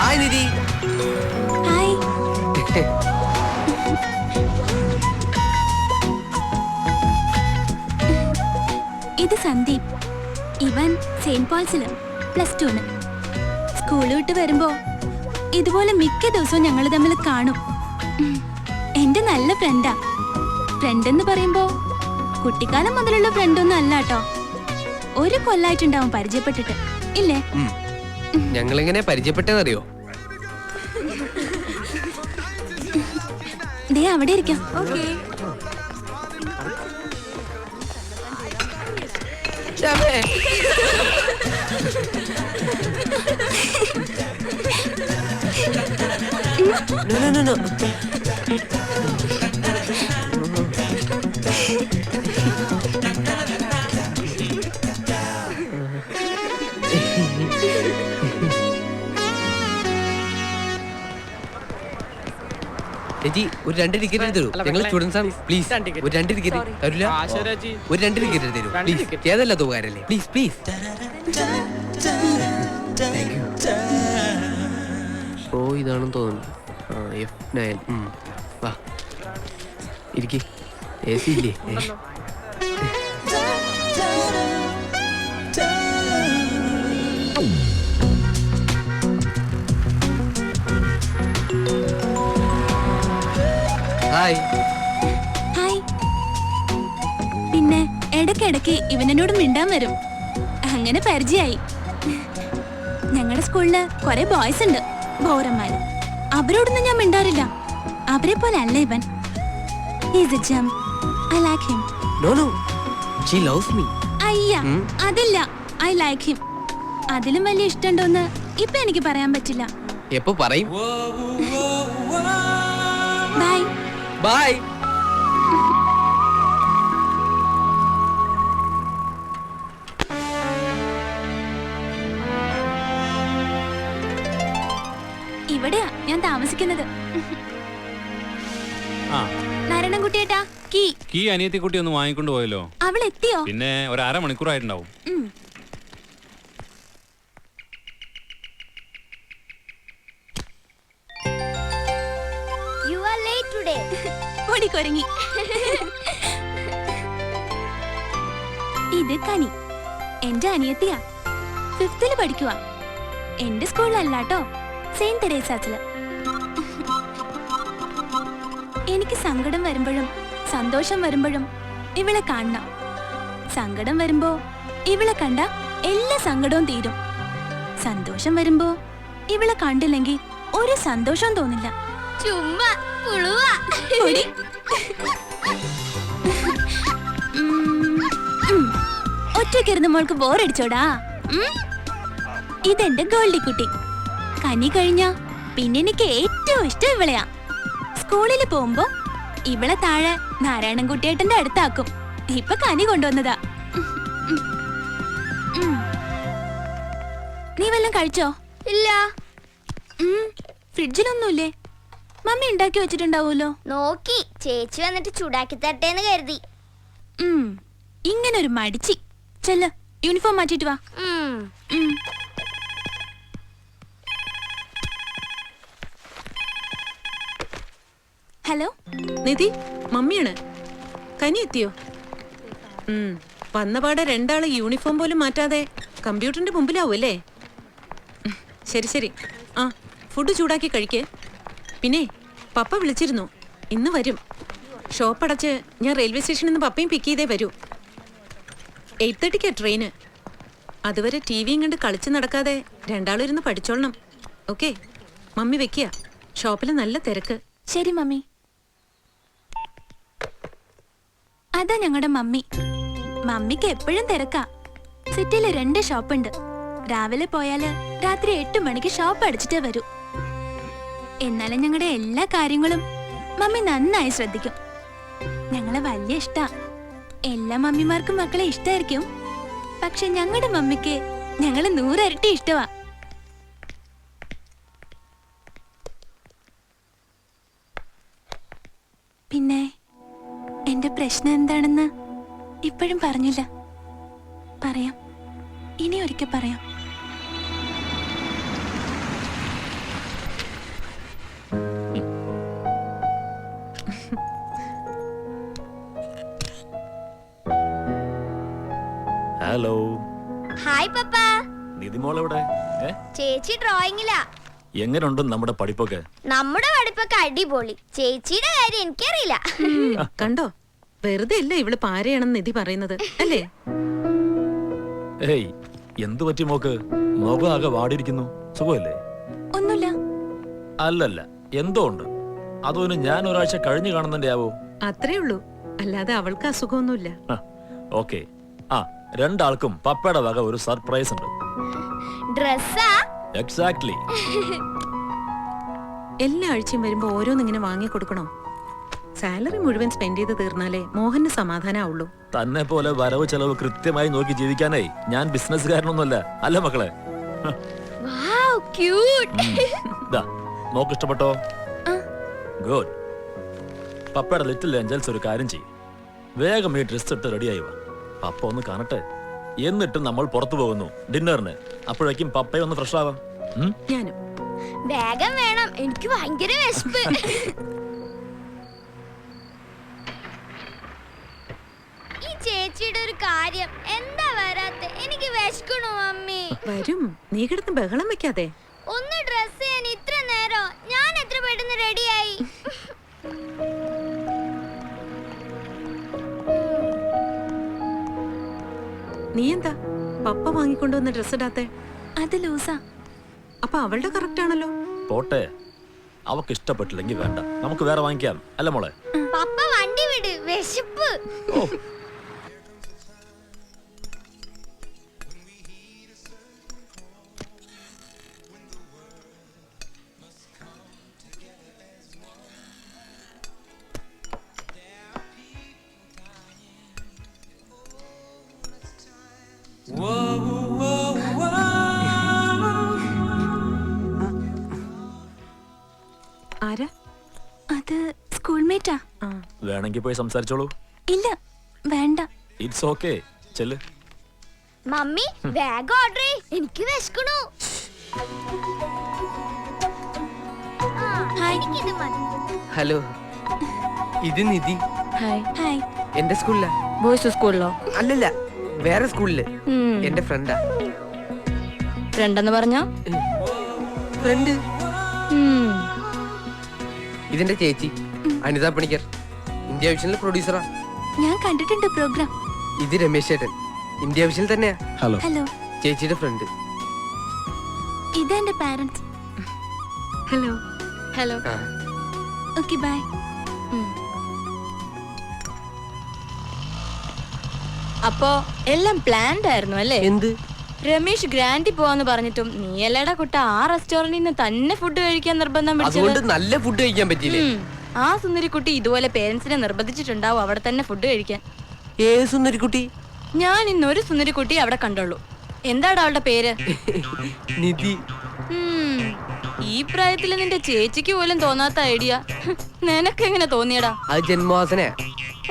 Hi നിധി. Hi. ഇത് സന്ദീപ്. ഇവൻ Saint പോൾസില് +2. School വിട്ട് വരുമ്പോ ഇതുപോലെ മിക്ക ദിവസവും ഞങ്ങൾ തമ്മിൽ കാണും. എന്റെ നല്ല ഫ്രണ്ടാ. ഫ്രണ്ട് എന്ന് പറയുമ്പോ കുട്ടിക്കാലം മുതലുള്ള ഫ്രണ്ടൊന്നും അല്ല കേട്ടോ. ഒരു കൊല്ലായിട്ടുണ്ടാവും പരിചയപ്പെട്ടിട്ട്, ഇല്ലേ? ഞങ്ങളെങ്ങനെ പരിചയപ്പെട്ടതറിയോ? ദേ അവിടെ ഇരിക്കാം. ഓക്കേ. No. ചേച്ചി ഒരു 2 ടിക്കറ്റ് തരൂ. ഞങ്ങൾ സ്റ്റുഡൻസ് ആണ്. പ്ലീസ് ഒരു 2 ടിക്കറ്റ് തരില്ല. ഒരു 2 ടിക്കറ്റ് തരൂ പ്ലീസ്. ഏതല്ല തുകാരല്ലേ? Please please. ഓ ഇതാണെന്ന് തോന്നുന്നു. F9. വാ ഇരിക്കി. AC ഇല്ലേ? ഹായ്. ഹായ്. പിന്നെ ഇടയ്ക്കിടയ്ക്ക് ഇവനോട് മിണ്ടാൻ വരും. അങ്ങനെ പരിചയമായി. ഞങ്ങളുടെ സ്കൂളില് കുറെ ബോയ്സ് ഉണ്ട്, ബോറന്മാര്. അവരോടൊന്നും ഞാൻ മിണ്ടാറില്ല. അവരെ പോലെ അല്ല ഇവൻ. I like him. No. She loves me. അയ്യ, അതില്ല. I like him. അതിലും വലിയ ഇഷ്ടമുണ്ടോന്ന് ഇപ്പൊ എനിക്ക് പറയാൻ പറ്റില്ല. എപ്പോ പറയും? ബൈ. ബൈ. ഇവിടെയാ ഞാൻ താമസിക്കുന്നത്. നാരായണൻകുട്ടിയേട്ടാ, കീ അനിയത്തിക്കുട്ടി ഒന്ന് വാങ്ങിക്കൊണ്ട് പോയല്ലോ. അവൾ എത്തിയോ? പിന്നെ ഒരു 1/2 മണിക്കൂറായിട്ടുണ്ടാവും. You are late today. ഓടിക്കൊരങ്ങി. ഇത് കനി, എന്റെ അനിയത്തിയാ. 5th പഠിക്കുവാ. എന്റെ സ്കൂളിലല്ലാട്ടോ, സെയിന്റ് തെരേസാസില്. എനിക്ക് സങ്കടം വരുമ്പോഴും സന്തോഷം വരുമ്പോഴും ഇവളെ കാണണം. സങ്കടം വരുമ്പോ ഇവളെ കണ്ട എല്ലാ സങ്കടവും തീരും. സന്തോഷം വരുമ്പോ ഇവളെ കണ്ടില്ലെങ്കിൽ ഒരു സന്തോഷവും തോന്നില്ല. ചുമ്മാ ഒറ്റക്കിരുന്ന് മോൾക്ക് ബോറടിച്ചോടാ. ഇതെന്റെ ഗോൾഡിക്കുട്ടി. കനി കഴിഞ്ഞ പിന്നെ എനിക്ക് ഏറ്റവും ഇഷ്ടം ഇവളെയാ. സ്കൂളിൽ പോകുമ്പോ ഇവളെ താഴെ നാരായണൻകുട്ടിയേട്ടന്റെ അടുത്താക്കും. ഇപ്പൊ കനി കൊണ്ടുവന്നതാ. നീ വല്ലതും കഴിച്ചോ? ഇല്ല. ഫ്രിഡ്ജിലൊന്നുമില്ലേ? മമ്മി ഉണ്ടാക്കി വെച്ചിട്ടുണ്ടാവൂലോ. നോക്കി ചേച്ചി വന്നിട്ട് ചൂടാക്കി തട്ടേന്ന് കരുതി. ഇങ്ങനൊരു മടിച്ചി. ചെല്ല്, യൂണിഫോം മാറ്റിട്ട് വാ. ഹലോ നിധി, മമ്മിയാണ്. കനി എത്തിയോ? വന്നപാടെ 2 യൂണിഫോം പോലും മാറ്റാതെ കമ്പ്യൂട്ടറിന്റെ മുമ്പിലാവും അല്ലേ? ശരി. ഫുഡ് ചൂടാക്കി കഴിക്കേ. പിന്നെ പപ്പ വിളിച്ചിരുന്നു, ഇന്ന് വരും. ഷോപ്പ് അടച്ച് ഞാൻ റെയിൽവേ സ്റ്റേഷനിൽ നിന്ന് പപ്പയും പിക്ക് ചെയ്തേ വരൂ. 8:30 ട്രെയിന്. അതുവരെ ടിവിയും കണ്ട് കളിച്ച് നടക്കാതെ 2 ഇരുന്ന് പഠിച്ചോളണം. ഓക്കെ, മമ്മി വെക്കുക. ഷോപ്പിൽ നല്ല തിരക്ക്. ശരി മമ്മി. അതാ ഞങ്ങളുടെ മമ്മി. മമ്മിക്ക് എപ്പോഴും തിരക്കാ. സിറ്റിയില് 2 ഷോപ്പുണ്ട്. രാവിലെ പോയാല് രാത്രി 8 മണിക്ക് ഷോപ്പ് അടിച്ചിട്ടേ വരൂ. എന്നാലും ഞങ്ങളുടെ എല്ലാ കാര്യങ്ങളും മമ്മി നന്നായി ശ്രദ്ധിക്കും. ഞങ്ങളെ വലിയ ഇഷ്ടാ. എല്ലാ മമ്മിമാർക്കും മക്കളെ ഇഷ്ടായിരിക്കും. പക്ഷെ ഞങ്ങളുടെ മമ്മിക്ക് ഞങ്ങള് 100 ഇരട്ടി ഇഷ്ടമാ. പിന്നെ എന്റെ പ്രശ്നം എന്താണെന്ന് ഇപ്പോഴും പറഞ്ഞില്ല. പറയാം, ഇനി ഒരിക്കൽ പറയാം. ഹലോ. ഹായ് പപ്പ. നിധിമോളെവിടെ? ചേച്ചി ഡ്രോയിങ്ങിലാ. എങ്ങനെയുണ്ട് നമ്മുടെ പഠിപ്പൊക്കെ? നമ്മുടെ പഠിപ്പൊക്കെ അടിപൊളി. ചേച്ചിയുടെ കാര്യം എനിക്കറിയില്ല. കണ്ടോ, വെറുതെ അല്ല ഇവള് പാരയാണെന്ന് നിധി പറയുന്നത് അല്ലേ? ഏയ്, എന്തു പറ്റി മോക്ക്? മുഖം ആകെ വാടിയിരിക്കുന്നു. സുഖമല്ലേ? ഒന്നുമില്ല. അല്ലല്ല, എന്തോ ഉണ്ട്. അതൊന്ന് ഞാൻ ഒരാഴ്ച കഴിഞ്ഞു കാണുന്നതിന്റെ ആവോ? അത്രേ ഉള്ളൂ, അല്ലാതെ അവൾക്ക് അസുഖമൊന്നുമില്ല. ഓക്കെ. ആ, രണ്ടാൾക്കും പപ്പയുടെ വക ഒരു സർപ്രൈസ് ഉണ്ട്. ഡ്രസ്സാ? എക്സാക്ട്ലി. എല്ലാ ആഴ്ചയും വരുമ്പോ ഓരോന്നിങ്ങനെ വാങ്ങി കൊടുക്കണോ? സാലറി മുഴുവൻ സ്പെൻഡ് ചെയ്ത് തീർന്നാലേ മോഹന് സമാധാനാവുള്ളൂ. തന്നെ പോലെ വരവ് ചെലവ് കൃത്യമായി നോക്കി ജീവിക്കാനേ ഞാൻ ബിസിനസ്സുകാരനൊന്നുമല്ല. അല്ല മക്കളെ? Wow, cute. മോക്ക് ഇഷ്ടപ്പെട്ടോ? ഗുഡ്. പപ്പയുടെ ലിറ്റിൽ ഏഞ്ചൽസ് ഒരു കാര്യം ചെയ്യും, വേഗം ഈ ഡ്രസ് ഇട്ട് റെഡിയായി വാ. പപ്പ ഒന്ന് കാണട്ടെ. എന്നിട്ട് നമ്മൾ പുറത്തു പോകുന്നു ഡിന്നറിന്. അപ്പോഴേക്കും പപ്പയെ ഒന്ന് ഫ്രഷ് ആവാം. ഞാനും. വേഗം വേണം, എനിക്ക് ഭയങ്കര വിശപ്പ്. ഈ ചേച്ചിയുടെ ഒരു കാര്യം എന്താ വരാത്തെ? എനിക്ക് വിശക്കണു മമ്മി. വരും, നീ കിടന്ന് ബഹളം വെക്കാതെ. ഒന്ന് ഡ്രസ് ചെയ്യാൻ ഇത്ര നേരം? ഞാൻ എത്ര പെട്ടെന്ന് റെഡിയായി. നീ എന്താ പപ്പ വാങ്ങിക്കൊണ്ടുവന്ന ഡ്രസ് ഇടാത്തെ? അത് ലൂസാ. അപ്പൊ അവളുടെ കറക്റ്റ് ആണല്ലോ. പോട്ടെ, അവക്ക് ഇഷ്ടപ്പെട്ടില്ലെങ്കിൽ വേണ്ട, നമുക്ക് വേറെ വാങ്ങിക്കാം. അല്ല മോളെ? പപ്പ വണ്ടി വിട്, വിശപ്പ്. ഓ, ആരാ അത്? സ്കൂൾമേറ്റാ. വേണമെങ്കിൽ പോയി സംസാരിച്ചോളൂ. ഇല്ല, വേണ്ട. ഇറ്റ്സ് ഓക്കെ, ചെല്ല്. മമ്മി വേഗം ഓർഡർ ചെയ്യ്, എനിക്ക് വിശക്കണു. എനിക്കിത് മതി. ഹലോ, ഇത് നിധി. ഹായ്. ഹായ്. എന്റെ സ്കൂളിലാ. ബോയ്സ് സ്കൂളിലോ? അല്ലല്ല, വേറെ സ്കൂളില്. എന്റെ ഫ്രണ്ടാ. ഫ്രണ്ടെന്ന് പറഞ്ഞോ? ഫ്രണ്ട്. ഇതിന്റെ ചേച്ചി അനിത പണിക്കർ, ഇന്ത്യ വിഷനിലെ പ്രൊഡ്യൂസറാ. ഞാൻ കണ്ടിട്ടുണ്ട് പ്രോഗ്രാം. ഇത് രമേശ് ചേട്ടൻ, ഇന്ത്യ വിഷനിൽ തന്നെയാ. ഹലോ. ഹലോ. ചേച്ചിയുടെ ഫ്രണ്ട്. ഇതെന്റെ parents. Hello. Hello. Okay, bye. അപ്പോ എല്ലാം പ്ലാൻഡ് ആയിരുന്നു അല്ലേ? എന്ത്? രമേശ് ഗ്രാൻഡി പോവാന്ന് പറഞ്ഞിട്ടും നീ അല്ലേടാ കുട്ട ആ റെസ്റ്റോറന്റിൽ നിന്ന് തന്നെ ഫുഡ് കഴിക്കാൻ നിർബന്ധം പിടിച്ചത്? അതുകൊണ്ട് നല്ല ഫുഡ് കഴിക്കാൻ പറ്റിയില്ലേ? ആ സുന്ദരിക്കുട്ടി ഇതുപോലെ പേരൻസിനെ നിർബന്ധിച്ചിട്ടുണ്ടാവും അവിടെ തന്നെ ഫുഡ് കഴിക്കാൻ. ഏത് സുന്ദരിക്കുട്ടി? ഞാൻ ഇന്നൊരു സുന്ദരിക്കുട്ടി അവിടെ കണ്ടുള്ളൂ. എന്താടാ അവളുടെ പേര്? നിധി. ഈ പ്രായത്തില് നിന്റെ ചേച്ചിക്ക് പോലും തോന്നാത്ത ഐഡിയ നിനക്കെങ്ങനെ തോന്നിയടാ? അത് ജന്മവാസന.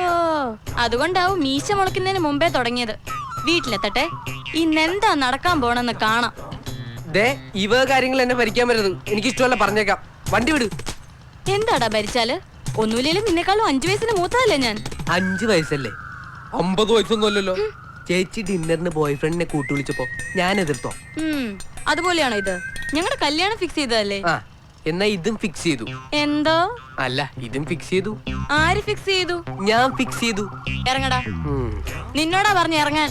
ഓ, അതുകൊണ്ടാവും മീശ മുളയ്ക്കുന്നതിന് മുമ്പേ തുടങ്ങിയത്. വീട്ടിലെത്തട്ടെ, ഇന്നെന്താ നടക്കാൻ പോണെന്ന് കാണാം. ഇവ കാര്യങ്ങൾ എന്നെ ഭരിക്കാൻ പറ്റരുത്, എനിക്ക് ഇഷ്ടമല്ല, പറഞ്ഞേക്കാം. വണ്ടി വിട്. എന്താടാ ഭരിച്ചാല്? ഒന്നുമില്ലേലും നിന്നെക്കാളും 5 വയസ്സിന് മൂത്തതല്ലേ ഞാൻ. 5 വയസ്സല്ലേ? 50 വയസ്സൊന്നും അല്ലല്ലോ. ചേച്ചി ഡിന്നറിന് ബോയ് ഫ്രണ്ടിനെ കൂട്ടി വിളിച്ചപ്പോ ഞാൻ എതിർത്തോ? അതുപോലെയാണോ ഇത്? ഞങ്ങളുടെ കല്യാണം ഫിക്സ് ചെയ്തതല്ലേ? ആ, എന്നാ ഇതും ഫിക്സ് ചെയ്തു. എന്തോ? അല്ല, ഇതും ഫിക്സ് ചെയ്തു. ആര് ഫിക്സ് ചെയ്തു? ഞാൻ ഫിക്സ് ചെയ്തു. ഇറങ്ങടാ. നിന്നോടാ പറഞ്ഞ ഇറങ്ങാൻ.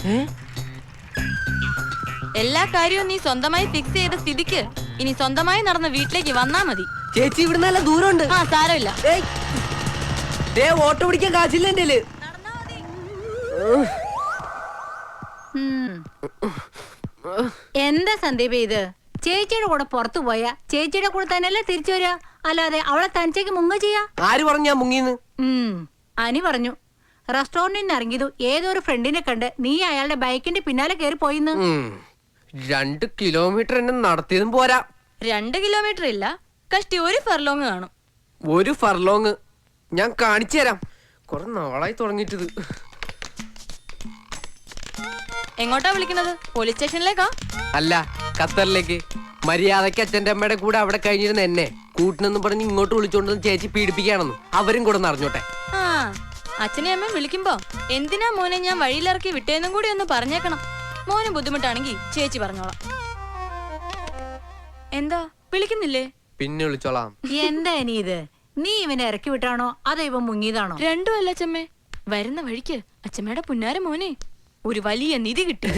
എല്ലാ കാര്യവും നീ സ്വന്തമായി ഫിക്സ് ചെയ്ത സ്ഥിതിക്ക് ഇനി സ്വന്തമായി നടന്ന വീട്ടിലേക്ക് വന്നാ മതി. ചേച്ചി ഇവിടെ നല്ല ദൂരമുണ്ട്. ആ, സാരമില്ല. ഓട്ടോ പിടിക്കാൻ കാശില്ല എന്റെ. എന്താ സന്ദീപ് ഇത്? ചേച്ചിയുടെ കൂടെ പുറത്തു പോയാ ചേച്ചിയുടെ കൂടെ തന്നെയല്ലേ തിരിച്ചു വരിക, അല്ലാതെ അവളെ തനിച്ചേക്ക് മുങ്ങ ചെയ്യാ? ആര് പറഞ്ഞു ഞാൻ മുങ്ങിന്ന്? അനി പറഞ്ഞു. റെസ്റ്റോറന്റിൽ നിന്ന് ഇറങ്ങിയതു ഏതൊരു ഫ്രണ്ടിനെ കണ്ട് നീ അയാളുടെ ബൈക്കിന്റെ പിന്നാലെ കയറി പോയിന്ന്. 2 കിലോമീറ്റർ എന്നെ നടത്തിയതും പോരാ. 2 കിലോമീറ്റർ ഇല്ല, കഷ്ടി 1 ഫർലോങ് കാണും. 1 ഫർലോങ് ഞാൻ കാണിച്ചു തരാം. കുറെ നാളായി തുടങ്ങിയിട്ടത്. എങ്ങോട്ടാ വിളിക്കുന്നത്? പോലീസ് സ്റ്റേഷനിലേക്കാ? അല്ല, ഖത്തറിലേക്ക്. മര്യാദക്ക് അച്ഛൻ്റെ അമ്മയുടെ കൂടെ അവിടെ കഴിഞ്ഞിരുന്ന എന്നെ കൂട്ടിനെന്നും പറഞ്ഞ് ഇങ്ങോട്ട് വിളിച്ചോണ്ടെന്ന് ചേച്ചി പീഡിപ്പിക്കുകയാണെന്ന് അവരും കൂടെ അറിഞ്ഞോട്ടെ. ആ, അച്ഛനെ അമ്മ വിളിക്കുമ്പോ എന്തിനാ മോനെ ഞാൻ വഴിയിലിറക്കി വിട്ടേന്നും കൂടി ഒന്ന് പറഞ്ഞേക്കണം. മോന് ബുദ്ധിമുട്ടാണെങ്കിൽ ചേച്ചി പറഞ്ഞോളാം. എന്താ വിളിക്കുന്നില്ലേ? പിന്നെ വിളിച്ചോളാം. എന്താ ഇനി ഇത്? നീ ഇവനെ ഇറക്കി വിട്ടാണോ അതോ ഇവൻ മുങ്ങിയതാണോ? രണ്ടും അല്ല അച്ഛമ്മേ. വരുന്ന വഴിക്ക് അച്ഛമ്മയുടെ പുന്നാര മോനെ ഒരു വലിയ നിധി കിട്ടി.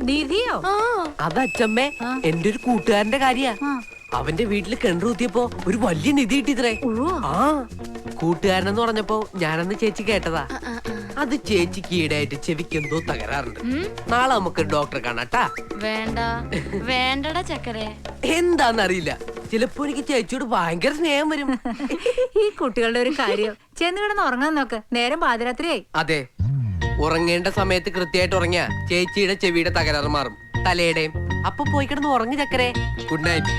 നിധിയോ? ആ അതച്ചമ്മേ എന്റെ ഒരു കൂട്ടുകാരന്റെ കാര്യ. അവന്റെ വീട്ടിൽ കിണർ കുത്തിയപ്പോ ഒരു വലിയ നിധി കിട്ടിത്രേ. ആ കൂട്ടുകാരനെന്ന് പറഞ്ഞപ്പോ ഞാനന്ന് ചേച്ചി കേട്ടതാ. അത് ചേച്ചിക്ക് ഈടായിട്ട് ചെവിക്ക് എന്തോ തകരാറുണ്ട്. നാളെ നമുക്ക് ഡോക്ടറെ കാണാട്ടാ. വേണ്ട വേണ്ടടാ ചക്കരെ. എന്താന്നറിയില്ല, ചിലപ്പോ എനിക്ക് ചേച്ചിയോട് ഭയങ്കര സ്നേഹം വരും. ഈ കുട്ടികളുടെ ഒരു കാര്യം. ചെന്ന് കിടന്ന് ഉറങ്ങാൻ നോക്ക്, നേരം പാതിരാത്രിയായി. അതെ, ഉറങ്ങേണ്ട സമയത്ത് കൃത്യമായിട്ട് ഉറങ്ങിയ ചേച്ചിയുടെ ചെവിയുടെ തകരാറ് മാറും, തലയുടെയും. അപ്പൊ പോയി കിടന്ന് ഉറങ്ങി ചക്കരെ. Good night.